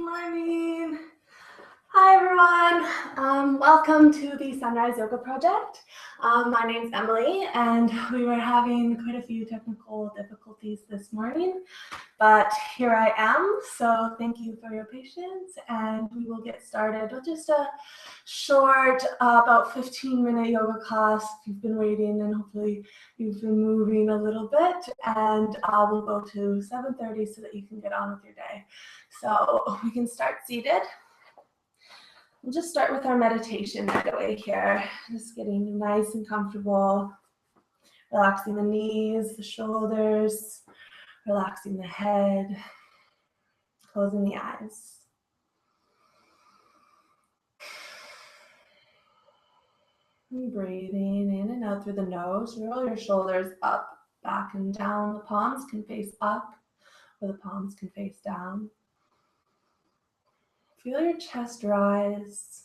morning. Hi everyone. Welcome to the Sunrise Yoga Project. My name's Emily, and we were having quite a few technical difficulties this morning, but here I am. So thank you for your patience, and we will get started with just a short, about 15-minute yoga class. If you've been waiting, and hopefully you've been moving a little bit, and we'll go to 7:30 so that you can get on with your day. So we can start seated. We'll just start with our meditation right away here. Just getting nice and comfortable, relaxing the knees, the shoulders, relaxing the head, closing the eyes. And breathing in and out through the nose. Roll your shoulders up, back and down. The palms can face up or the palms can face down. Feel your chest rise.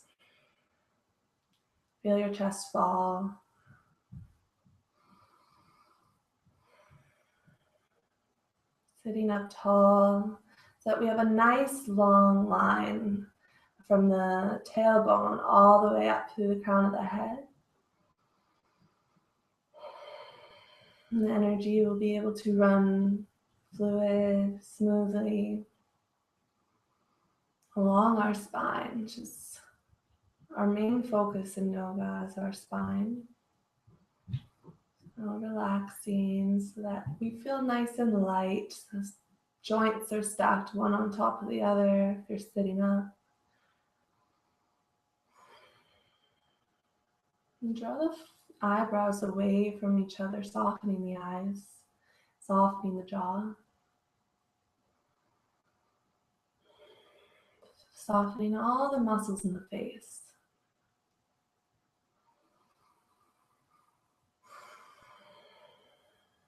Feel your chest fall. Sitting up tall so that we have a nice long line from the tailbone all the way up to the crown of the head. And the energy will be able to run fluid, smoothly along our spine, which is our main focus in yoga, is our spine. So relaxing so that we feel nice and light. Those joints are stacked one on top of the other if you're sitting up. And draw the eyebrows away from each other, softening the eyes, softening the jaw. Softening all the muscles in the face.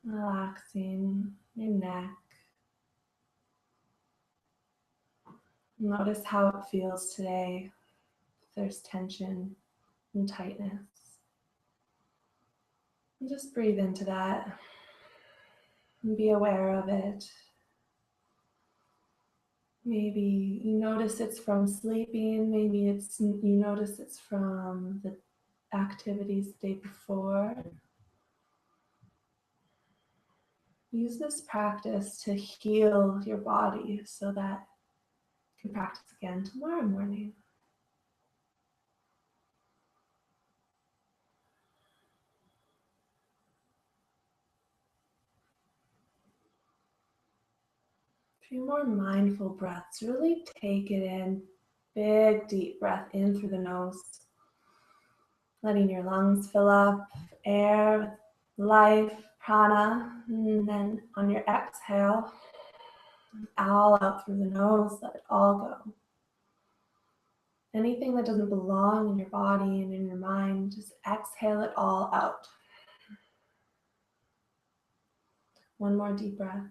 Relaxing your neck. Notice how it feels today. If there's tension and tightness. And just breathe into that and be aware of it. Maybe you notice it's from sleeping, maybe you notice it's from the activities the day before. Use this practice to heal your body so that you can practice again tomorrow morning. A few more mindful breaths. Really take it in. Big, deep breath in through the nose. Letting your lungs fill up, air, life, prana. And then on your exhale, all out through the nose, let it all go. Anything that doesn't belong in your body and in your mind, just exhale it all out. One more deep breath.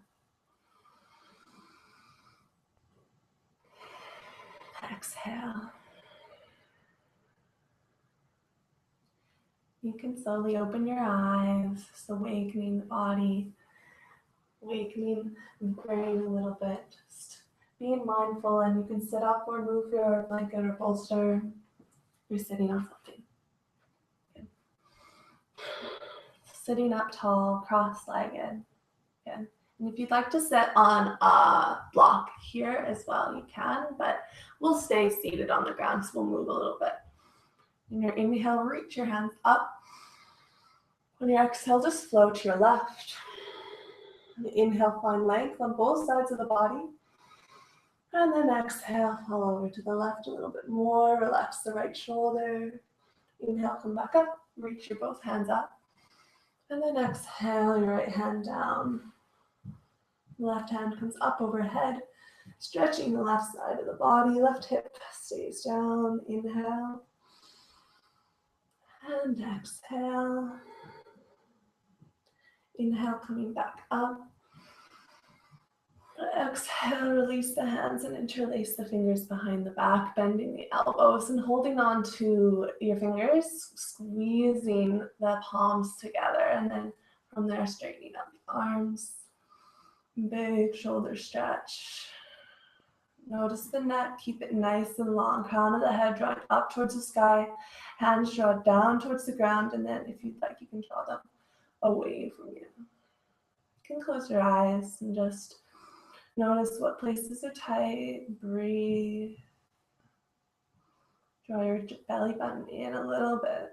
Exhale. You can slowly open your eyes, just awakening the body, awakening the brain a little bit. Just being mindful, and you can sit up or move your blanket or bolster. You're sitting on something. Good. Sitting up tall, cross-legged. Good. And if you'd like to sit on a block here as well, you can, but we'll stay seated on the ground, so we'll move a little bit. In your inhale, reach your hands up. On your exhale, just flow to your left. On the inhale, find length on both sides of the body. And then exhale, fall over to the left a little bit more. Relax the right shoulder. Inhale, come back up. Reach your both hands up. And then exhale, your right hand down. Left hand comes up overhead, stretching the left side of the body. Left hip stays down. Inhale. And exhale. Inhale, coming back up. Exhale, release the hands and interlace the fingers behind the back, bending the elbows and holding on to your fingers, squeezing the palms together, and then from there straightening up the arms. Big shoulder stretch. Notice the neck, keep it nice and long. Crown of the head drawing up towards the sky. Hands draw down towards the ground, and then if you'd like, you can draw them away from you. You can close your eyes and just notice what places are tight. Breathe. Draw your belly button in a little bit.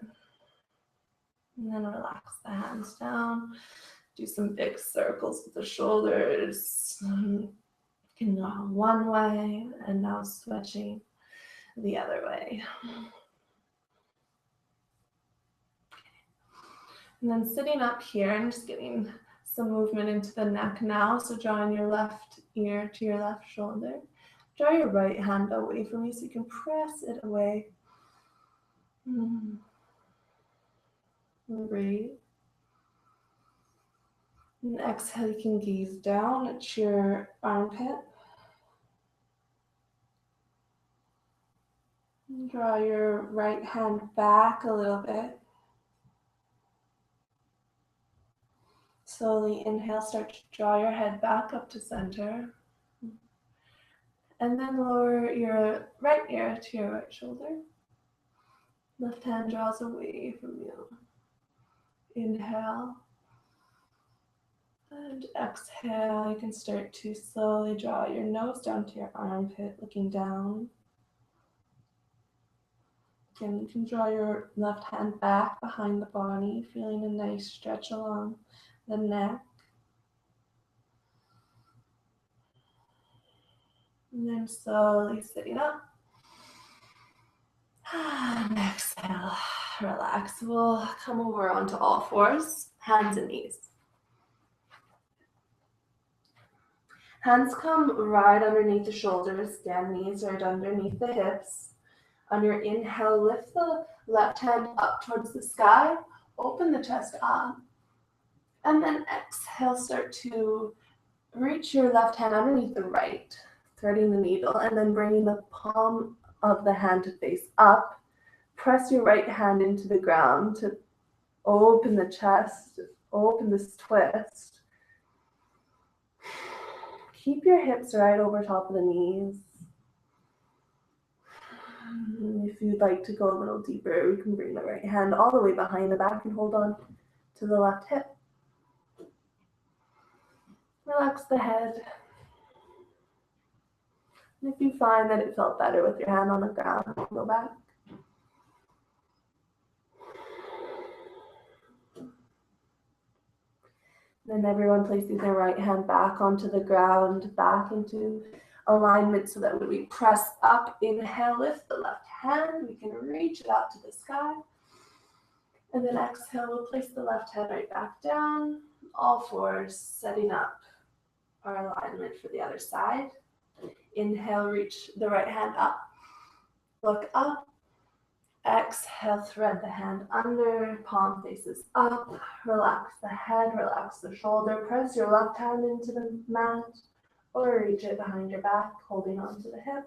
And then relax the hands down. Do some big circles with the shoulders. You can go one way and now switching the other way. And then sitting up here and just getting some movement into the neck now. So drawing your left ear to your left shoulder. Draw your right hand away from you so you can press it away. Breathe. And exhale, you can gaze down at your armpit. And draw your right hand back a little bit. Slowly inhale, start to draw your head back up to center. And then lower your right ear to your right shoulder. Left hand draws away from you. Inhale. And exhale, you can start to slowly draw your nose down to your armpit, looking down. Again, you can draw your left hand back behind the body, feeling a nice stretch along the neck. And then slowly sitting up. And exhale, relax. We'll come over onto all fours, hands and knees. Hands come right underneath the shoulders, again, knees right underneath the hips. On your inhale, lift the left hand up towards the sky, open the chest up. And then exhale, start to reach your left hand underneath the right, threading the needle, and then bringing the palm of the hand to face up. Press your right hand into the ground to open the chest, open this twist. Keep your hips right over top of the knees. If you'd like to go a little deeper, you can bring the right hand all the way behind the back and hold on to the left hip. Relax the head. And if you find that it felt better with your hand on the ground, go back. Then everyone placing their right hand back onto the ground, back into alignment so that when we press up, inhale, lift the left hand, we can reach it out to the sky. And then exhale, we'll place the left hand right back down, all fours, setting up our alignment for the other side. Inhale, reach the right hand up, look up. Exhale, thread the hand under, palm faces up, relax the head, relax the shoulder, press your left hand into the mat or reach it behind your back, holding on to the hip.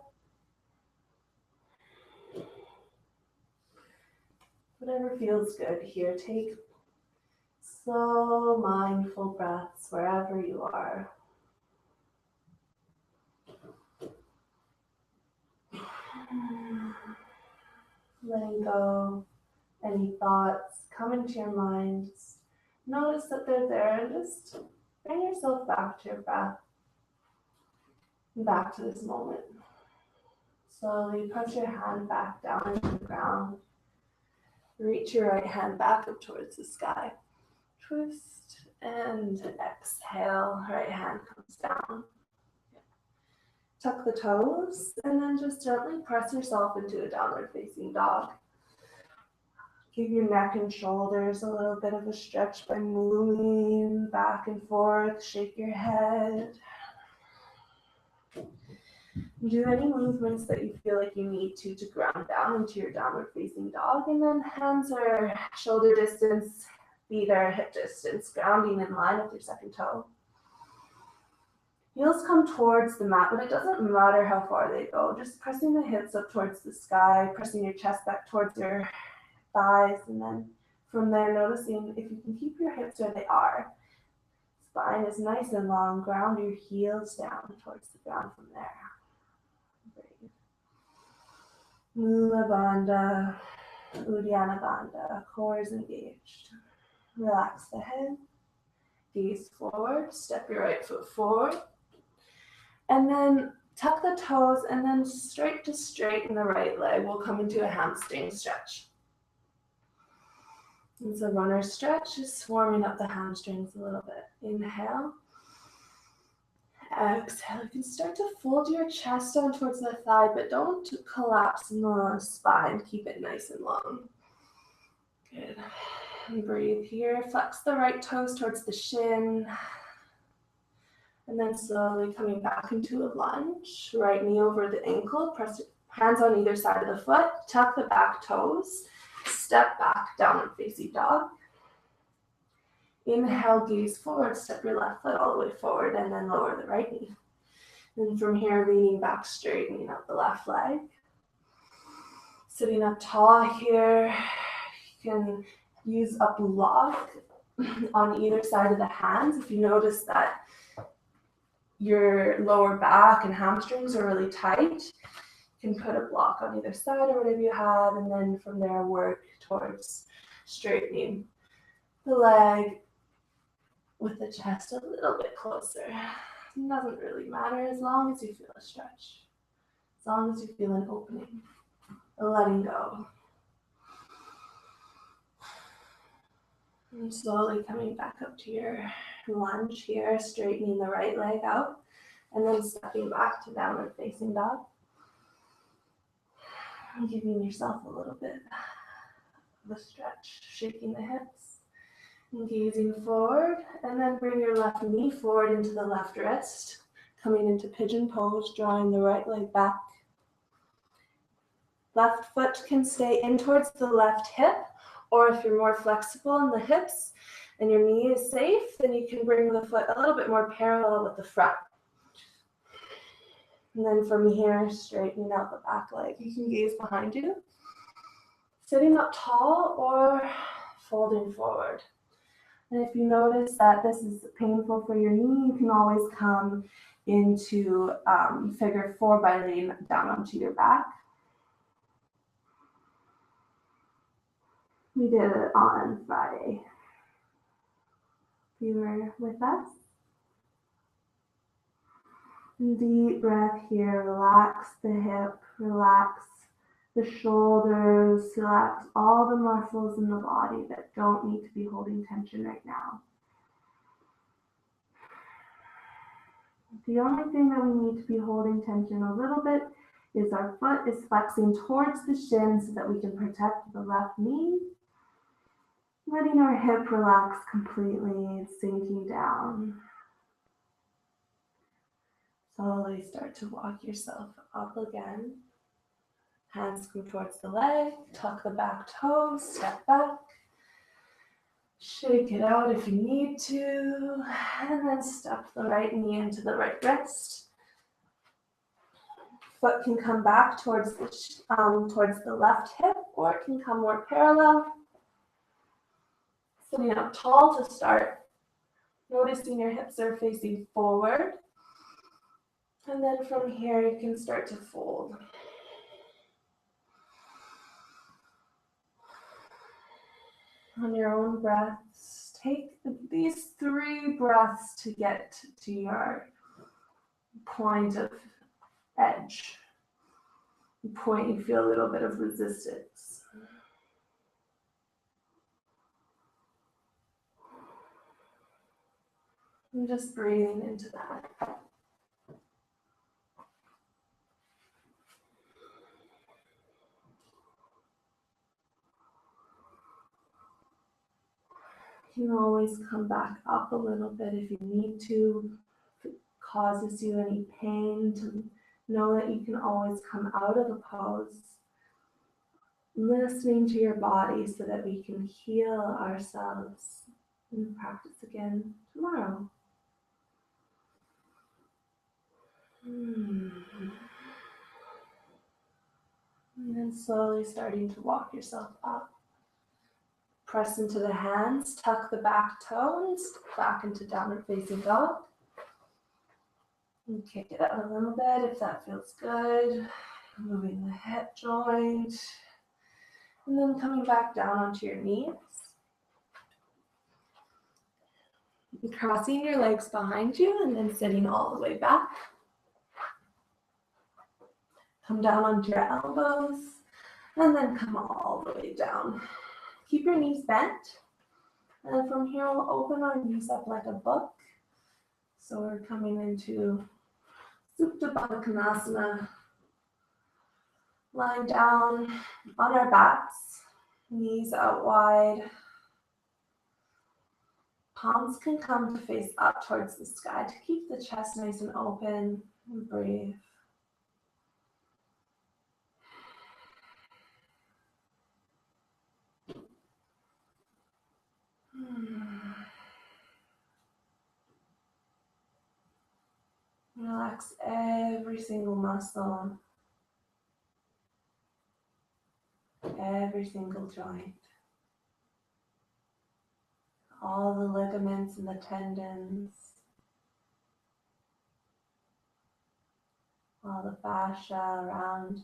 Whatever feels good here, take slow, mindful breaths wherever you are. Letting go any thoughts come into your mind. Just notice that they're there and just bring yourself back to your breath, back to this moment. Slowly press your hand back down into the ground. Reach your right hand back up towards the sky. Twist and exhale. Right hand comes down. Tuck the toes and then just gently press yourself into a downward facing dog. Give your neck and shoulders a little bit of a stretch by moving back and forth. Shake your head. Do any movements that you feel like you need to ground down into your downward facing dog. And then hands are shoulder distance, feet are hip distance, grounding in line with your second toe. Heels come towards the mat, but it doesn't matter how far they go. Just pressing the hips up towards the sky, pressing your chest back towards your thighs, and then from there noticing if you can keep your hips where they are. Spine is nice and long. Ground your heels down towards the ground from there. Mula Bandha, Uddiyana Bandha, core is engaged. Relax the head, gaze forward, step your right foot forward, and then tuck the toes, and then straight to straighten the right leg. We'll come into a hamstring stretch. It's a runner stretch, just warming up the hamstrings a little bit. Inhale. Exhale. You can start to fold your chest down towards the thigh, but don't collapse in the spine. Keep it nice and long. Good. And breathe here. Flex the right toes towards the shin. And then slowly coming back into a lunge. Right knee over the ankle. Press hands on either side of the foot. Tuck the back toes. Step back, downward facing dog. Inhale, gaze forward, step your left foot all the way forward, and then lower the right knee. And from here, leaning back, straightening out the left leg. Sitting up tall here, you can use a block on either side of the hands. If you notice that your lower back and hamstrings are really tight, you can put a block on either side or whatever you have, and then from there work towards straightening the leg with the chest a little bit closer. It doesn't really matter as long as you feel a stretch, as long as you feel an opening, a letting go. And slowly coming back up to your lunge here, straightening the right leg out, and then stepping back to downward facing dog. And giving yourself a little bit of a stretch, shaking the hips. And gazing forward, and then bring your left knee forward into the left wrist, coming into pigeon pose, drawing the right leg back. Left foot can stay in towards the left hip, or if you're more flexible in the hips and your knee is safe, then you can bring the foot a little bit more parallel with the front. And then from here, straightening out the back leg. You can gaze behind you, sitting up tall or folding forward. And if you notice that this is painful for your knee, you can always come into figure 4 by laying down onto your back. We did it on Friday. If you were with us. Deep breath here, relax the hip, relax the shoulders, relax all the muscles in the body that don't need to be holding tension right now. The only thing that we need to be holding tension a little bit is our foot is flexing towards the shin so that we can protect the left knee. Letting our hip relax completely, sinking down. Slowly start to walk yourself up again. Hands come towards the leg, tuck the back toes, step back. Shake it out if you need to, and then step the right knee into the right wrist. Foot can come back towards the left hip, or it can come more parallel. Sitting up tall to start. Noticing your hips are facing forward. And then from here, you can start to fold. On your own breaths, take these 3 breaths to get to your point of edge. The point you feel a little bit of resistance. And just breathing into that. You can always come back up a little bit if you need to. If it causes you any pain, to know that you can always come out of the pose. Listening to your body so that we can heal ourselves and practice again tomorrow. And then slowly starting to walk yourself up. Press into the hands, tuck the back toes, back into downward facing dog. And kick it out a little bit if that feels good. moving the hip joint, and then coming back down onto your knees. Crossing your legs behind you and then sitting all the way back. Come down onto your elbows and then come all the way down. Keep your knees bent. And then from here, we'll open our knees up like a book. So we're coming into Supta Baddha Konasana. Lying down on our backs, knees out wide. Palms can come to face up towards the sky to keep the chest nice and open, and breathe. Relax every single muscle, every single joint. All the ligaments and the tendons, all the fascia around,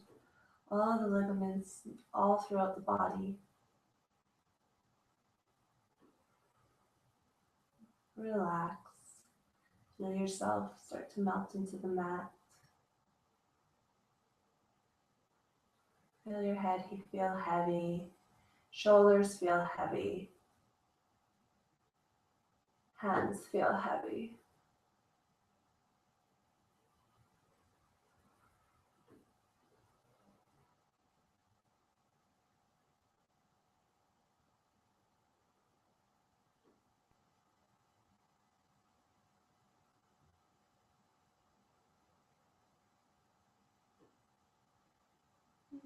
all the ligaments all throughout the body. Relax. Feel yourself start to melt into the mat. Feel your head feel heavy, shoulders feel heavy, hands feel heavy.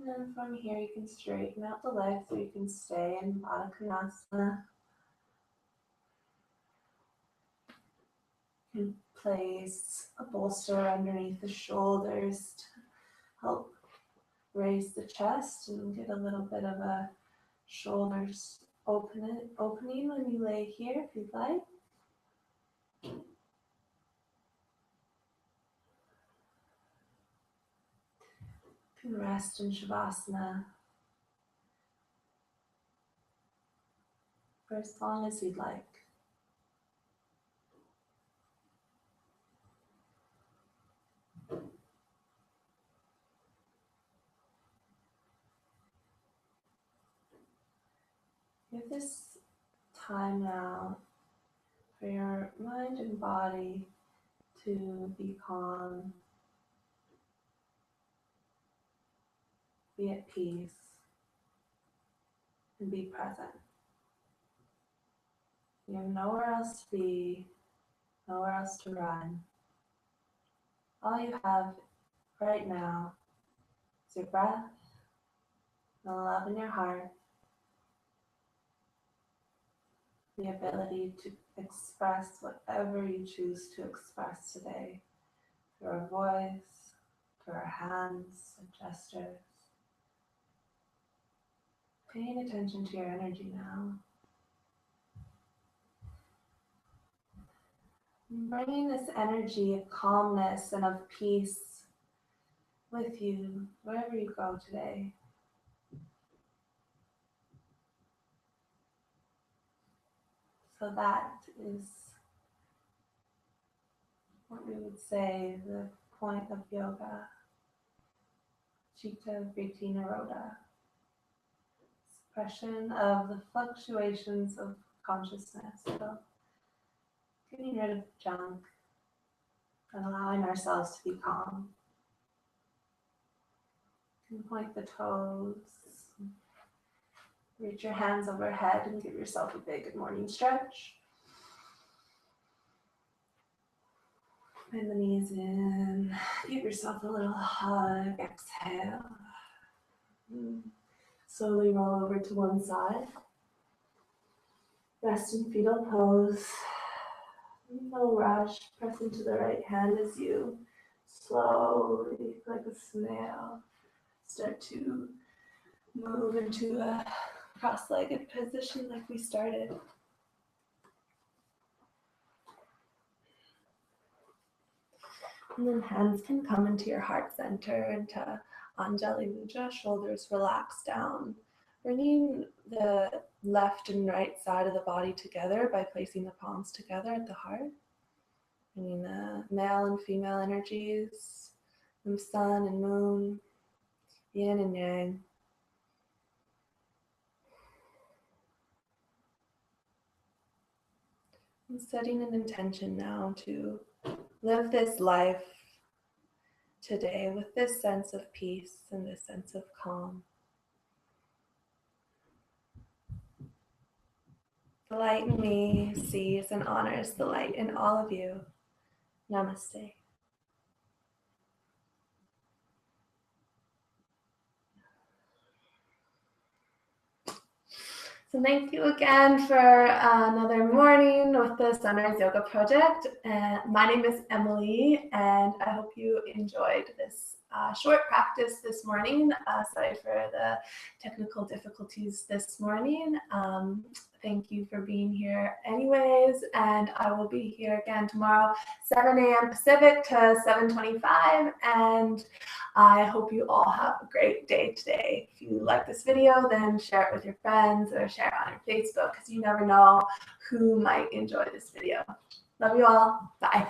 And then from here you can straighten out the legs so you can stay in Baddha Konasana. You can place a bolster underneath the shoulders to help raise the chest and get a little bit of a shoulders opening when you lay here if you'd like. You can rest in Shavasana for as long as you'd like. Give this time now for your mind and body to be calm, be at peace, and be present. You have nowhere else to be, nowhere else to run. All you have right now is your breath, the love in your heart, the ability to express whatever you choose to express today through our voice, through our hands and gestures. Paying attention to your energy now. Bringing this energy of calmness and of peace with you wherever you go today. So that is what we would say the point of yoga, Chitta Vritti Nirodha, suppression of the fluctuations of consciousness. So getting rid of junk and allowing ourselves to be calm. You can point the toes, reach your hands overhead and give yourself a big good morning stretch. Bend the knees in, give yourself a little hug, exhale. Slowly roll over to one side. Rest in fetal pose. No rush, press into the right hand as you slowly, like a snail, start to move into a cross-legged position like we started. And then hands can come into your heart center, into Anjali Mudra, shoulders relax down, bringing the left and right side of the body together by placing the palms together at the heart, bringing the male and female energies, the sun and moon, yin and yang. And setting an intention now to live this life today with this sense of peace and this sense of calm. The light in me sees and honors the light in all of you. Namaste. So thank you again for another morning with the Sunrise Yoga Project. My name is Emily, and I hope you enjoyed this short practice this morning. Sorry for the technical difficulties this morning. Thank you for being here anyways, and I will be here again tomorrow, 7 a.m. Pacific to 7:25, and I hope you all have a great day today. If you like this video, then share it with your friends or share it on your Facebook, because you never know who might enjoy this video. Love you all. Bye.